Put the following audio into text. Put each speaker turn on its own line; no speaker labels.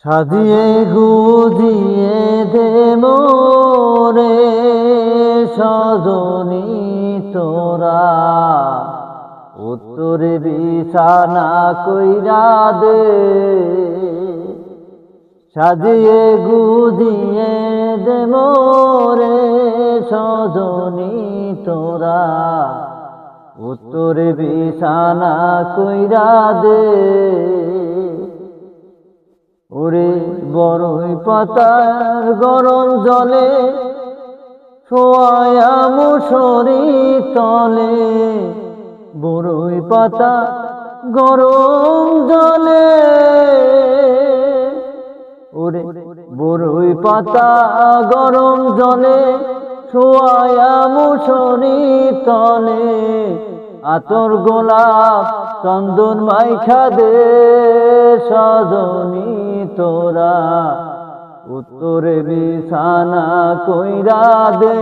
সাজিয়ে গুজিয়ে দে মোরে সজনী তোরা, উত্তরে বিছানা কইরা দে। সাজিয়ে গুজিয়ে দে মোরে সজনী তোরা, উত্তরে বিছানা কইরা দে। ওরে বড়ই পাতার গরম জলে শোয়ায়া মুসরি তলে, বড়ই পাতা গরম জলে, ওরে বড়ই পাতা গরম জলে শোয়ায়া মুসরি তলে, আতর গোলাপ চন্দন মাইখা দে সজনী তোরা, উত্তরে বিছানা কইরা দে।